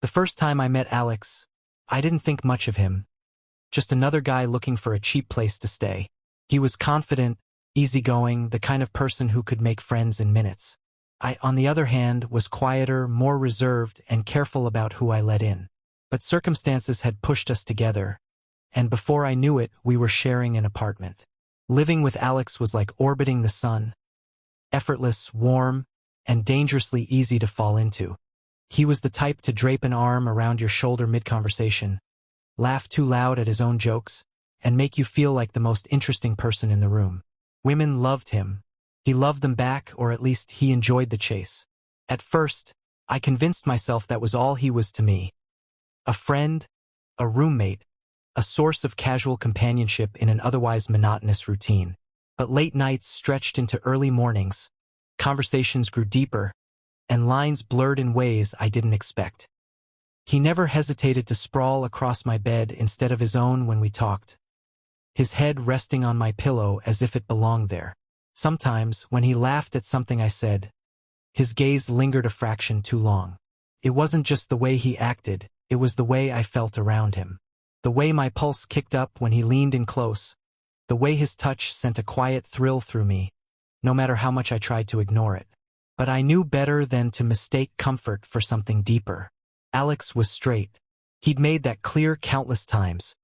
The first time I met Alex, I didn't think much of him. Just another guy looking for a cheap place to stay. He was confident, easygoing, the kind of person who could make friends in minutes. I, on the other hand, was quieter, more reserved, and careful about who I let in. But circumstances had pushed us together, and before I knew it, we were sharing an apartment. Living with Alex was like orbiting the sun, effortless, warm, and dangerously easy to fall into. He was the type to drape an arm around your shoulder mid-conversation, laugh too loud at his own jokes, and make you feel like the most interesting person in the room. Women loved him. He loved them back, or at least he enjoyed the chase. At first, I convinced myself that was all he was to me. A friend, a roommate, a source of casual companionship in an otherwise monotonous routine. But late nights stretched into early mornings, conversations grew deeper, and lines blurred in ways I didn't expect. He never hesitated to sprawl across my bed instead of his own when we talked, his head resting on my pillow as if it belonged there. Sometimes, when he laughed at something I said, his gaze lingered a fraction too long. It wasn't just the way he acted, it was the way I felt around him. The way my pulse kicked up when he leaned in close, the way his touch sent a quiet thrill through me, no matter how much I tried to ignore it. But I knew better than to mistake comfort for something deeper. Alex was straight. He'd made that clear countless times,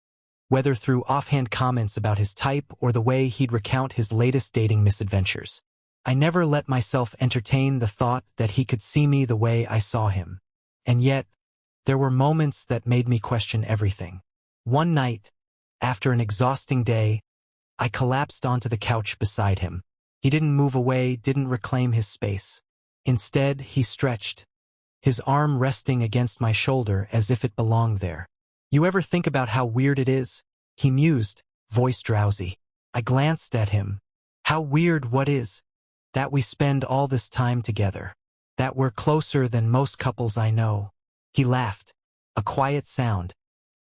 whether through offhand comments about his type or the way he'd recount his latest dating misadventures. I never let myself entertain the thought that he could see me the way I saw him. And yet, there were moments that made me question everything. One night, after an exhausting day, I collapsed onto the couch beside him. He didn't move away, didn't reclaim his space. Instead, he stretched, his arm resting against my shoulder as if it belonged there. "You ever think about how weird it is?" he mused, voice drowsy. I glanced at him. "How weird what is?" "That we spend all this time together. That we're closer than most couples I know." He laughed, a quiet sound,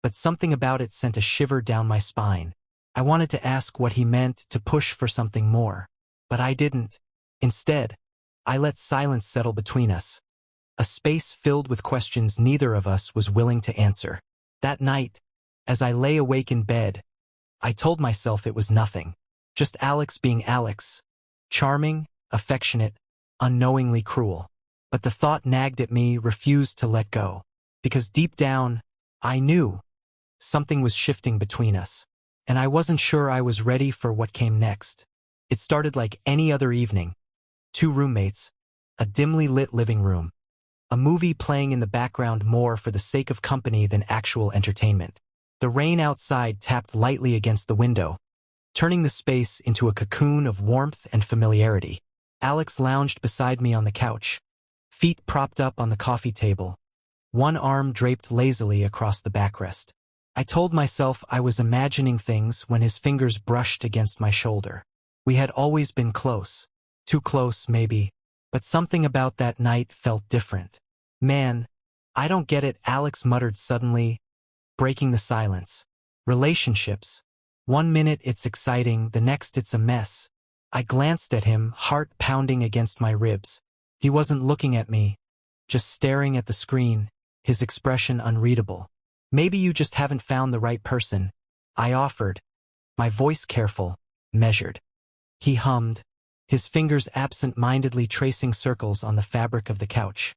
but something about it sent a shiver down my spine. I wanted to ask what he meant, to push for something more, but I didn't. Instead, I let silence settle between us, a space filled with questions neither of us was willing to answer. That night, as I lay awake in bed, I told myself it was nothing, just Alex being Alex, charming, affectionate, unknowingly cruel. But the thought nagged at me, refused to let go, because deep down, I knew something was shifting between us, and I wasn't sure I was ready for what came next. It started like any other evening. 2 roommates, a dimly lit living room, a movie playing in the background more for the sake of company than actual entertainment. The rain outside tapped lightly against the window, turning the space into a cocoon of warmth and familiarity. Alex lounged beside me on the couch, feet propped up on the coffee table, one arm draped lazily across the backrest. I told myself I was imagining things when his fingers brushed against my shoulder. We had always been close. Too close, maybe, but something about that night felt different. "Man, I don't get it," Alex muttered suddenly, breaking the silence. "Relationships. One minute it's exciting, the next it's a mess." I glanced at him, heart pounding against my ribs. He wasn't looking at me, just staring at the screen, his expression unreadable. "Maybe you just haven't found the right person," I offered, my voice careful, measured. He hummed, his fingers absent-mindedly tracing circles on the fabric of the couch.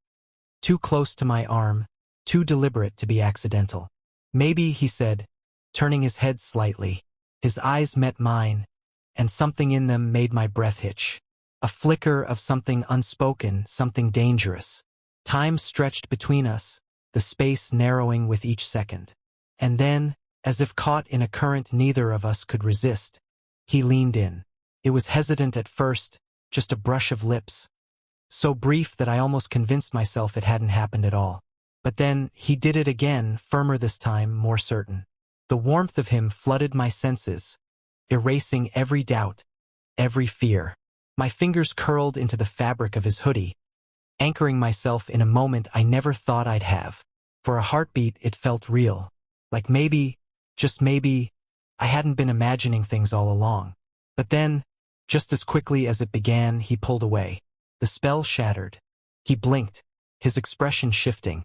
Too close to my arm, too deliberate to be accidental. "Maybe," he said, turning his head slightly. His eyes met mine, and something in them made my breath hitch. A flicker of something unspoken, something dangerous. Time stretched between us, the space narrowing with each second. And then, as if caught in a current neither of us could resist, he leaned in. It was hesitant at first, just a brush of lips, so brief that I almost convinced myself it hadn't happened at all. But then, he did it again, firmer this time, more certain. The warmth of him flooded my senses, erasing every doubt, every fear. My fingers curled into the fabric of his hoodie, anchoring myself in a moment I never thought I'd have. For a heartbeat, it felt real. Like maybe, just maybe, I hadn't been imagining things all along. But then, just as quickly as it began, he pulled away. The spell shattered. He blinked, his expression shifting.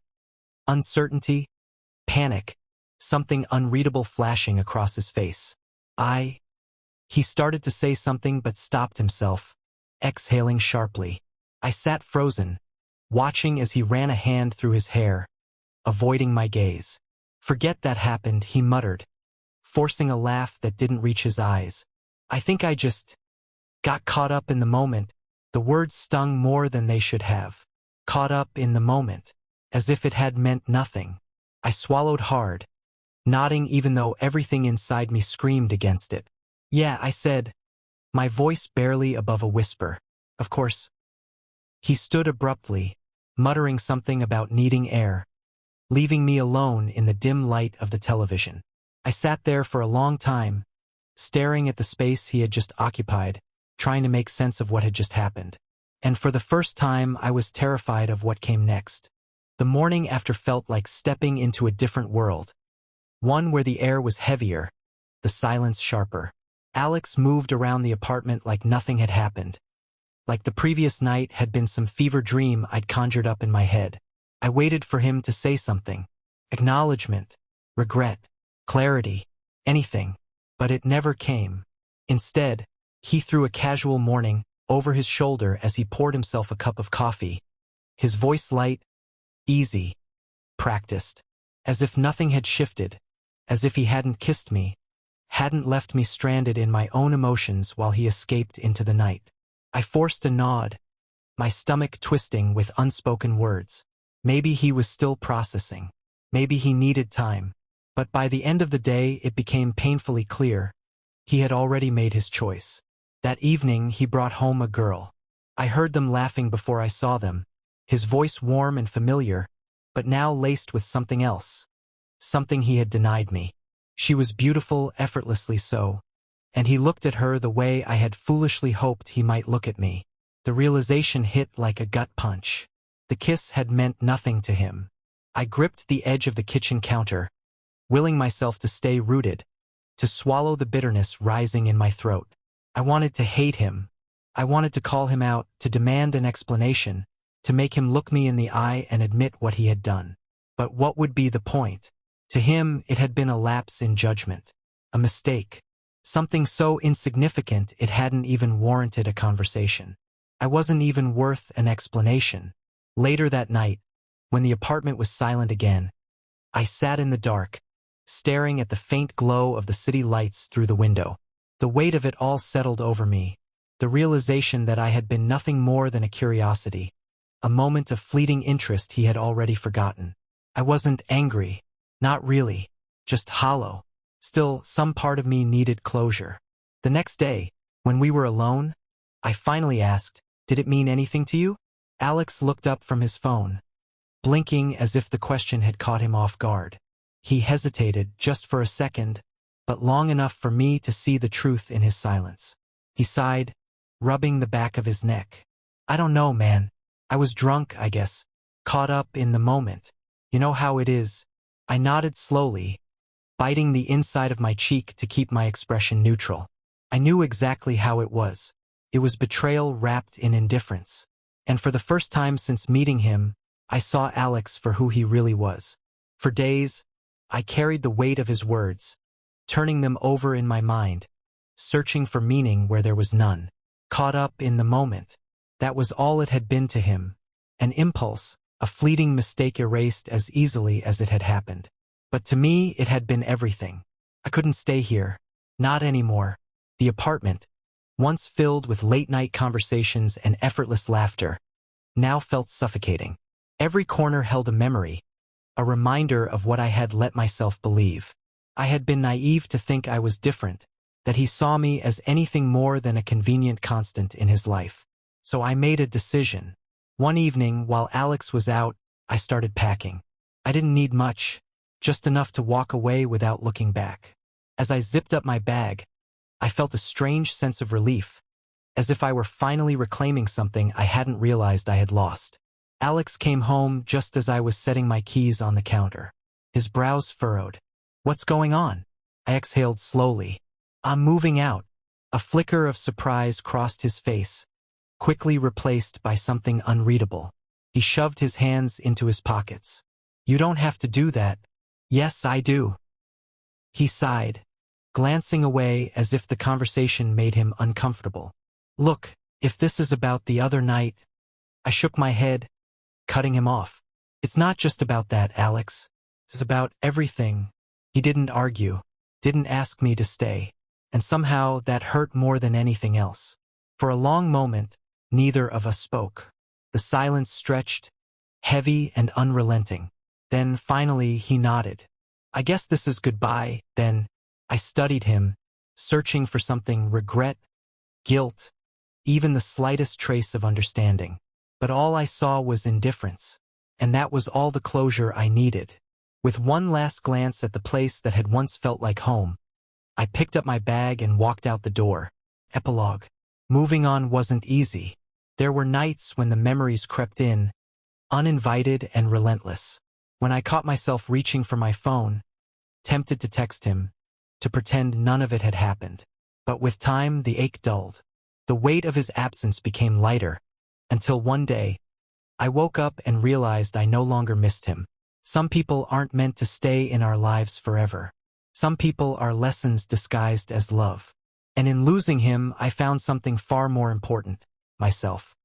Uncertainty, panic, something unreadable flashing across his face. He started to say something but stopped himself, exhaling sharply. I sat frozen, watching as he ran a hand through his hair, avoiding my gaze. Forget that happened, he muttered, forcing a laugh that didn't reach his eyes. I think I just got caught up in the moment. The words stung more than they should have. Caught up in the moment, as if it had meant nothing. I swallowed hard, nodding even though everything inside me screamed against it. Yeah, I said, my voice barely above a whisper. Of course. He stood abruptly, muttering something about needing air, leaving me alone in the dim light of the television. I sat there for a long time, staring at the space he had just occupied, trying to make sense of what had just happened. And for the first time, I was terrified of what came next. The morning after felt like stepping into a different world, one where the air was heavier, the silence sharper. Alex moved around the apartment like nothing had happened, like the previous night had been some fever dream I'd conjured up in my head. I waited for him to say something, acknowledgement, regret, clarity, anything, but it never came. Instead, he threw a casual morning over his shoulder as he poured himself a cup of coffee, his voice light, easy, practiced, as if nothing had shifted, as if he hadn't kissed me, hadn't left me stranded in my own emotions while he escaped into the night. I forced a nod, my stomach twisting with unspoken words. Maybe he was still processing. Maybe he needed time. But by the end of the day, it became painfully clear. He had already made his choice. That evening, he brought home a girl. I heard them laughing before I saw them, his voice warm and familiar, but now laced with something else. Something he had denied me. She was beautiful, effortlessly so, and he looked at her the way I had foolishly hoped he might look at me. The realization hit like a gut punch. The kiss had meant nothing to him. I gripped the edge of the kitchen counter, willing myself to stay rooted, to swallow the bitterness rising in my throat. I wanted to hate him. I wanted to call him out, to demand an explanation, to make him look me in the eye and admit what he had done. But what would be the point? To him, it had been a lapse in judgment, a mistake, something so insignificant it hadn't even warranted a conversation. I wasn't even worth an explanation. Later that night, when the apartment was silent again, I sat in the dark, staring at the faint glow of the city lights through the window. The weight of it all settled over me, the realization that I had been nothing more than a curiosity, a moment of fleeting interest he had already forgotten. I wasn't angry. Not really, just hollow. Still, some part of me needed closure. The next day, when we were alone, I finally asked, "Did it mean anything to you?" Alex looked up from his phone, blinking as if the question had caught him off guard. He hesitated just for a second, but long enough for me to see the truth in his silence. He sighed, rubbing the back of his neck. "I don't know, man. I was drunk, I guess. Caught up in the moment. You know how it is." I nodded slowly, biting the inside of my cheek to keep my expression neutral. I knew exactly how it was. It was betrayal wrapped in indifference. And for the first time since meeting him, I saw Alex for who he really was. For days, I carried the weight of his words, turning them over in my mind, searching for meaning where there was none. Caught up in the moment. That was all it had been to him. An impulse, a fleeting mistake erased as easily as it had happened. But to me, it had been everything. I couldn't stay here. Not anymore. The apartment, once filled with late-night conversations and effortless laughter, now felt suffocating. Every corner held a memory, a reminder of what I had let myself believe. I had been naive to think I was different, that he saw me as anything more than a convenient constant in his life. So I made a decision. One evening, while Alex was out, I started packing. I didn't need much, just enough to walk away without looking back. As I zipped up my bag, I felt a strange sense of relief, as if I were finally reclaiming something I hadn't realized I had lost. Alex came home just as I was setting my keys on the counter. His brows furrowed. "What's going on?" I exhaled slowly. "I'm moving out." A flicker of surprise crossed his face, quickly replaced by something unreadable. He shoved his hands into his pockets. You don't have to do that. Yes, I do. He sighed, glancing away as if the conversation made him uncomfortable. Look, if this is about the other night, I shook my head, cutting him off. It's not just about that, Alex. It's about everything. He didn't argue, didn't ask me to stay, and somehow that hurt more than anything else. For a long moment, neither of us spoke. The silence stretched, heavy and unrelenting. Then finally he nodded. I guess this is goodbye, then. I studied him, searching for something: regret, guilt, even the slightest trace of understanding. But all I saw was indifference, and that was all the closure I needed. With one last glance at the place that had once felt like home, I picked up my bag and walked out the door. Epilogue. Moving on wasn't easy. There were nights when the memories crept in, uninvited and relentless. When I caught myself reaching for my phone, tempted to text him, to pretend none of it had happened. But with time, the ache dulled. The weight of his absence became lighter, until one day, I woke up and realized I no longer missed him. Some people aren't meant to stay in our lives forever. Some people are lessons disguised as love. And in losing him, I found something far more important: myself.